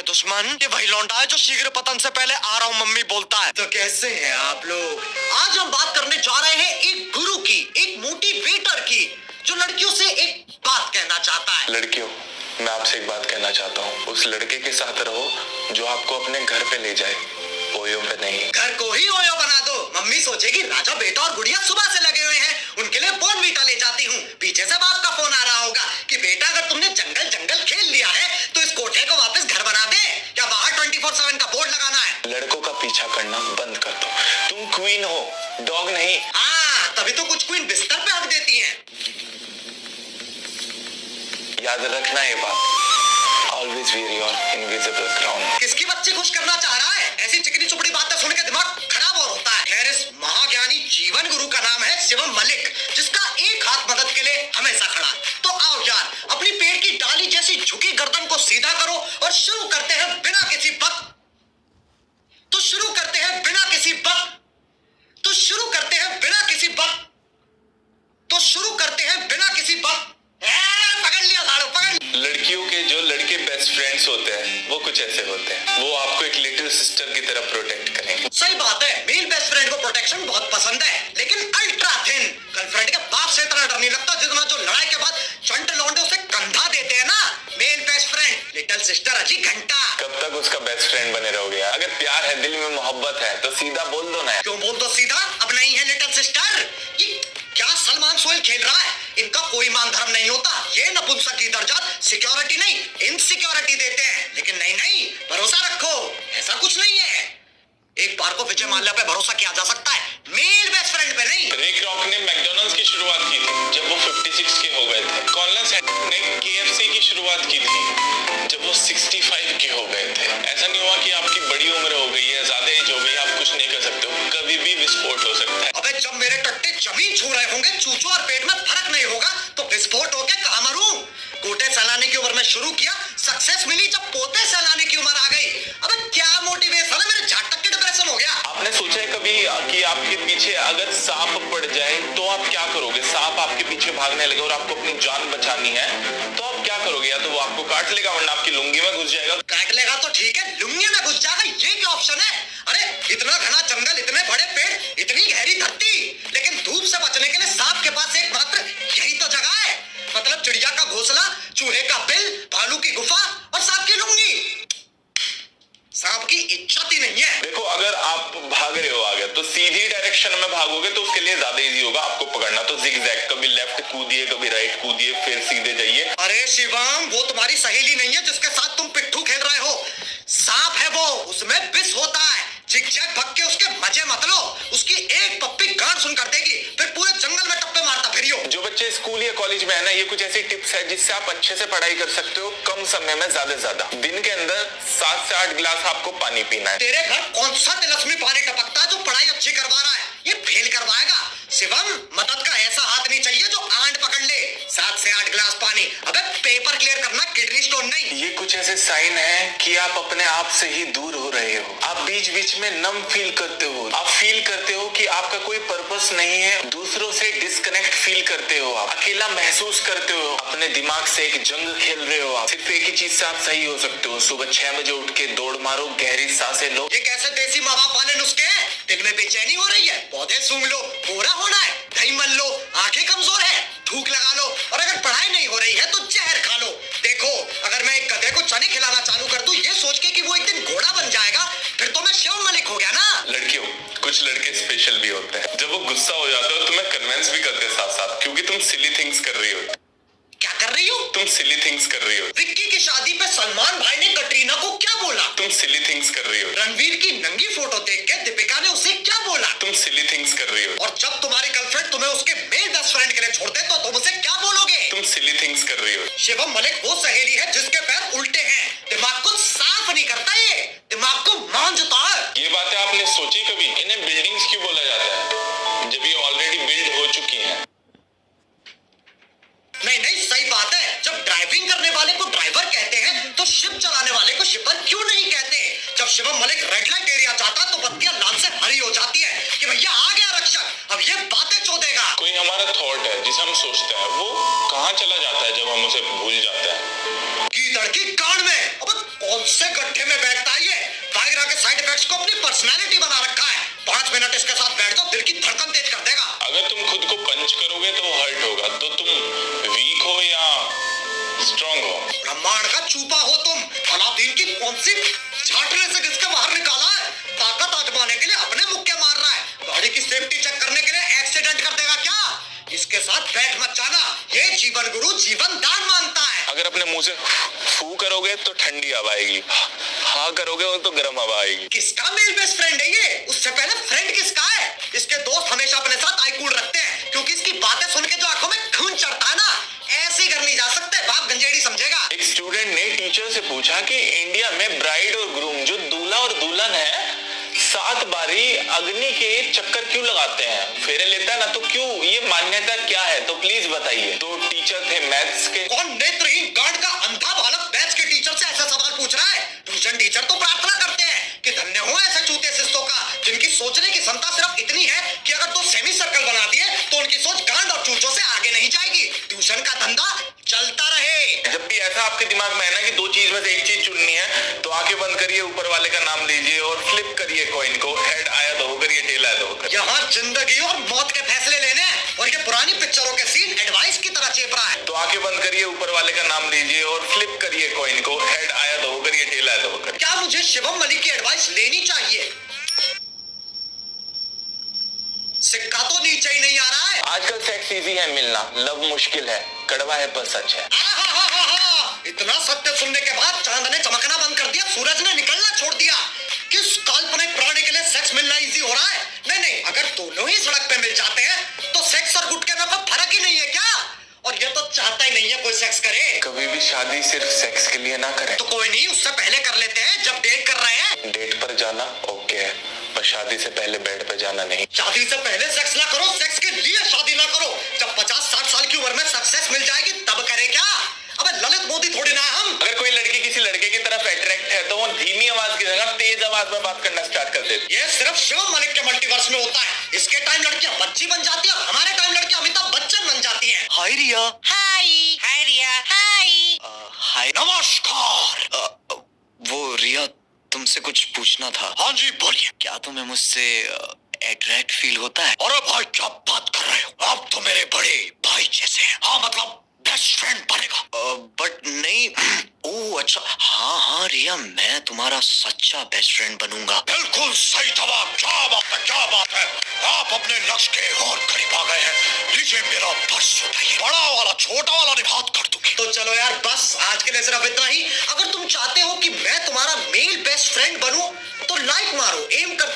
दुश्मन ये वही लौंडा है जो शीघ्र पतन से पहले आ रहा हूँ मम्मी बोलता है। तो कैसे हैं आप लोग? आज हम बात करने जा रहे हैं एक गुरु की, एक मोटिवेटर की, जो लड़कियों से एक बात कहना चाहता है। लड़कियों, मैं आपसे एक बात कहना चाहता हूँ। उस लड़के के साथ रहो जो आपको अपने घर पे ले जाए, ओयो पे नहीं। घर को ही ओयो बना दो। मम्मी सोचेगी राजा बेटा और गुड़िया सुबह से लगे हुए हैं, उनके लिए बोर्नवीटा ले जाती हूँ। पीछे से बाप का फोन आ रहा होगा कि बेटा अगर तुमने जंगल जंगल खेल लिया है तो इस कोठे को वापस घर बना दे, या बाहर 24/7 का बोर्ड लगाना है। लड़कों का पीछा करना बंद कर दो। तुम क्वीन हो, डॉग नहीं। हाँ, तभी तो कुछ क्वीन बिस्तर पे हक देती हैं। याद रखना ये बात, always wear your invisible crown. किसकी बच्ची खुश करना चाह रहा है? ऐसी चिकनी चुपड़ी बातें सुन के दिमाग खराब और होता है। खैर, इस महाज्ञानी जीवन गुरु का नाम है शिवम मलिक, जिसका एक हाथ मदद के लिए हमेशा खड़ा। तो आओ यार, अपनी पेड़ की डाली जैसी झुकी गर्दन को सीधा करो और शुरू करते हैं बिना किसी बक तो शुरू करते हैं बिना किसी बक तो शुरू करते हैं बिना किसी बक तो शुरू करते हैं बिना किसी बक पकड़ लिया साड़ू, पकड़। लड़कियों के जो लड़के बेस्ट फ्रेंड्स होते हैं वो कुछ ऐसे होते हैं, वो आपको एक लिटिल सिस्टर की तरह प्रोटेक्ट करेंगे। सही बात है, मेल बेस्ट फ्रेंड को प्रोटेक्शन बहुत पसंद है, लेकिन अल्ट्रा थिन गर्लफ्रेंड के बाप से इतना डर नहीं लगता जितना जो लड़ाई के बाद चंट लौंडे उसे कंधा देते हैं ना। Male best friend, little sister अजी घंटा। कब तक उसका बेस्ट फ्रेंड बने रहोगे? अगर प्यार है, दिल में मोहब्बत है तो सीधा बोल दो ना। क्यों बोल दो सीधा? अब नहीं है लिटिल सिस्टर। ये क्या सलमान सोहेल खेल रहा है? इनका कोई मान धर्म नहीं होता। ये नपुंसक की दर्जात सिक्योरिटी नहीं इनसिक्योरिटी देते हैं, लेकिन नहीं, भरोसा रखो, ऐसा कुछ नहीं है। एक बार को विजय माल्या पे भरोसा किया जा सकता है, मेल बेस्ट फ्रेंड पे नहीं। रिक रॉक ने मैकडॉनल्ड्स की शुरुआत की थी जब वो 56 के हो गए थे। कॉलिन सैंडर्स ने KFC की शुरुआत की थी जब वो 65 के हो गए थे। ऐसा नहीं हुआ कि आपकी बड़ी उम्र हो गई है, ज्यादा एज हो गई है, आप कुछ नहीं कर सकते हो, कभी भी विस्फोट हो सकता है। अबे जब मेरे टट्टे जमीन छू रहे होंगे, चूचू और पेट में फर्क नहीं होगा तो विस्फोट होके कहां मरूं? गोटे सहलाने की उम्र में शुरू किया, सक्सेस मिली जब पोते सहलाने की उम्र आ गई। अबे क्या मोटिवेशन है, मेरे झाटक के डिप्रेशन हो गया। आपने सोचा है कभी कि आपके पीछे अगर सांप पड़ जाए तो आप क्या करोगे? सांप आपके पीछे भागने लगे और आपको अपनी जान बचानी है तो आप क्या करोगे? या तो वो आपको काट लेगा वरना आपकी लुंगी में घुस जाएगा। काट लेगा तो ठीक है, लुंगी में घुस जाएगा, ये क्या ऑप्शन है? अरे इतना घना जंगल, इतने बड़े पेड़, इतनी गहरी धरती, लेकिन धूप से बचने के लिए सांप के पास एक मात्र यही तो जगह है। मतलब चिड़िया का घोंसला, चूहे का बिल, भालू की गुफा और सांप की लुंगी। सांप की इज्जत ही नहीं है। देखो, अगर आप भाग रहे हो आगे तो सीधी डायरेक्शन में भागोगे तो उसके लिए ज्यादा इजी होगा आपको पकड़ना। तो जिगजैग, कभी लेफ्ट कूदिए, कभी राइट कूदिए, फिर सीधे जाइए। अरे शिवम, वो तुम्हारी सहेली नहीं है जिसके साथ तुम पिट्ठू खेल रहे हो। सांप है वो, उसमें विष होता है। जिगजैग भग के उसके मजे मत लो, उसकी एक पप्पी गांड सुन कर देगी, फिर पूरे जंगल में टप्पे मारता फिरियो। जो बच्चे स्कूल या कॉलेज में है ना, ये कुछ ऐसी टिप्स है जिससे आप अच्छे से पढ़ाई कर सकते हो कम समय में ज्यादा से ज्यादा। दिन के अंदर 7 से 8 गिलास आपको पानी पीना है। तेरे घर कौन सा तिलस्मी पानी टपकता है जो पढ़ाई अच्छी करवा रहा है? ये फेल करवाएगा। शिवम, मदद का ऐसा हाथ नहीं चाहिए जो आंट पकड़ ले। 7 से 8 गिलास पानी, अबे पेपर क्लियर करना, किडनी स्टोन नहीं। ये कुछ ऐसे साइन है कि आप अपने आप से ही दूर हो रहे हो। आप बीच बीच में नम फील करते हो, आप फील करते हो कि आपका कोई पर्पस नहीं है, दूसरों से डिस्कनेक्ट फील करते हो, आप अकेला महसूस करते हो, अपने दिमाग से एक जंग खेल रहे हो। आप सिर्फ एक ही चीज से आप सही हो सकते हो, सुबह 6 बजे उठ के दौड़ मारो, गहरी सांसें लो। ये कैसे देसी माँ बाप वाले नुस्खे हैं? दिन में बेचैनी हो रही है, पौधे सूंघ लो, कोहरा होना है, दही मल लो, आंखें कमजोर है, थूक लगा लो, और अगर पढ़ाई नहीं हो रही है तो जहर खा लो। देखो, अगर मैं एक गधे को चने खिलाना चालू कर दूं ये सोच के कि वो एक दिन घोड़ा बन जाएगा, फिर तो मैं शिव मलिक हो गया ना। लड़कियों, कुछ लड़के स्पेशल भी होते हैं। जब वो गुस्सा हो जाते हो तुम्हें कन्विंस भी करते साथ साथ, क्योंकि तुम सिली थिंग्स कर रही हो। क्या कर रही हो? तुम सिली थिंग्स कर रही हो। विक्की की शादी पे सलमान भाई ने कटरीना को क्या बोला? तुम सिली थिंग्स कर रही हो। रणवीर की नंगी फोटो देख के दीपिका ने उसे क्या बोला? तुम सिली थिंग्स कर रही हो। और जब तुम्हारी गर्लफ्रेंड तुम्हें उसके मेल बेस्ट फ्रेंड के लिए छोड़ दे तो तुम उसे क्या बोलोगे? तुम सिली थिंग्स कर रही हो। शिवम मलिक वो सहेली है जिसके पैर उल्टे हैं, दिमाग को साफ नहीं करता, ये दिमाग को मांझता है। ये बातें आपने सोची कभी? इन्हें बिल्डिंग्स क्यों बोला जाता है जब ये ऑलरेडी बिल्ड हो चुकी हैं? नहीं, सही बात है। जब ड्राइविंग करने वाले को ड्राइवर कहते हैं तो शिप चलाने वाले को शिपर क्यों नहीं कहते? जब Shivam Malik red light area जाता है तो बत्तियां लाल से हरी हो जाती है कि भैया आ गया रक्षक, अब ये बातें चोदेगा। कोई हमारा थॉट है जिसे हम सोचते हैं, वो कहाँ चला जाता है जब हम उसे भूल जाते हैं? गीदड़ की कान में। अब कौन से गड्ढे में बैठता है ये? वायग्रा के साइड इफेक्ट्स को अपनी पर्सनालिटी बना रखा है। 5 मिनट इसके साथ बैठ जाओ, दिल की धड़कन तेज कर देगा। अगर तुम खुद को पंच करोगे तो हर्ट होगा, तो तुम वीक हो या स्ट्रांग हो? ब्रह्मांड का चूपा हो तुम। अलादीन की कौन सी झाटने से किसके बाहर निकाला है? ताकत आजमाने के लिए अपने मुक्के मार रहा है। गाड़ी की सेफ्टी चेक करने के लिए एक्सीडेंट कर देगा क्या? इसके साथ बैठ मत जाना, ये जीवन गुरु जीवन दान मांगता है। अगर अपने मुंह से फू करोगे तो ठंडी हवा आएगी, हाँ करोगे तो गर्म हवा आएगी। किसका मेल बेस्ट फ्रेंड है ये? उससे पहले फ्रेंड किसका है? इसके दोस्त हमेशा अपने साथ आई कूल रखते हैं, क्योंकि इसकी बातें सुन के जो आंखों में खून चढ़ता है ना, ऐसे ही घर नहीं जा सकते, बाप गंजेड़ी समझेगा। एक स्टूडेंट ने टीचर से पूछा कि इंडिया में ब्राइड और ग्रूम जो दूल्हा और दुल्हन है 7 बारी अग्नि के चक्कर क्यों लगाते हैं? फेरे लेता है ना, तो क्यों? ये मान्यता क्या है? तो प्लीज बताइए। तो टीचर थे मैथ्स के। कौन नेत्रहीन गार्ड का अंधा बालक मैथ्स के टीचर से ऐसा सवाल पूछ रहा है? ट्यूशन टीचर तो प्रार्थना करते हैं कि धन्य हो ऐसे चूते शिष्टों का, जिनकी सोचने की क्षमता सिर्फ इतनी है कि अगर 2 सेमी सर्कल बना दिए तो उनकी सोच गांड और चूचों से आगे नहीं जाएगी। ट्यूशन का धंधा चलता रहे। जब भी ऐसा आपके दिमाग में है ना कि 2 चीज में से एक चीज चुननी है, तो आंखें बंद करिए, ऊपर वाले का नाम लीजिए और फ्लिप करिए कॉइन को। हेड आया तो होकर, ये टेल आया तो होकर। यहाँ जिंदगी और मौत के फैसले लेने हैं, और ये पुरानी पिक्चरों के सीन एडवाइस की तरह चेप रहा है। तो आंखें बंद करिए, ऊपर वाले का नाम लीजिए और फ्लिप करिए कॉइन को। हेड आया तो होकर, ये टेल आया तो होकर। क्या मुझे शिवम मलिक की एडवाइस लेनी चाहिए? सिक्का तो नीचे ही नहीं आ रहा है। आजकल सेक्स इजी है मिलना, लव मुश्किल है, कड़वा है पर सच है। इतना सत्य सुनने के बाद चांद ने चमकना बंद कर दिया, सूरज ने निकलना छोड़ दिया। किस काल्पनिक प्राणी के लिए सेक्स मिलना इजी हो रहा है? नहीं, अगर दोनों ही सड़क पे मिल जाते हैं तो सेक्स और गुटके में कोई फर्क ही नहीं है क्या? और ये तो चाहता ही नहीं है कोई सेक्स करे। कभी भी शादी सिर्फ सेक्स के लिए ना करें। तो कोई नहीं, उससे पहले कर लेते हैं जब डेट कर रहे हैं। डेट पर जाना ओके है, पर शादी से पहले बेड पे जाना नहीं। शादी से पहले सेक्स ना करो, सेक्स के लिए शादी ना करो। जब 50-60 साल की उम्र में सक्सेस मिल जाएगी तब करे क्या? अबे ललित मोदी थोड़ी ना हम। अगर कोई लड़की किसी लड़के की तरफ अट्रैक्ट है तो वो धीमी आवाज की जगह तेज आवाज में बात करना स्टार्ट कर देती है। ये सिर्फ शिवम मलिक के मल्टीवर्स में होता है। इसके टाइम लड़कियां बच्ची बन जाती है, हमारे टाइम लड़कियां अमिताभ बच्चन बन जाती हैं। हाय रिया। हाय रिया। हाय नमस्कार। वो रिया, तुमसे कुछ पूछना था। हाँ जी बोलिए। क्या तुम्हें मुझसे अट्रैक्ट फील होता है? अरे भाई क्या बात कर रहे हो, आप तो मेरे बड़े भाई जैसे हैं। हाँ मतलब बेस्ट फ्रेंड बनेगा। बट नहीं। ओह अच्छा, हाँ रिया, मैं तुम्हारा सच्चा बेस्ट फ्रेंड बनूंगा। बिल्कुल सही जवाब। क्या बात है, क्या बात है। आप अपने लक्ष्य के और करीब आ गए हैं। लीजिए मेरा पर्स उठाइए, बड़ा वाला छोटा वाला निभात कर दूंगी। तो चलो यार, बस आज के लिए सिर्फ इतना ही। अगर तुम चाहते हो कि मैं तुम्हारा मेल बेस्ट फ्रेंड बनूं तो लाइक मारो, एम कर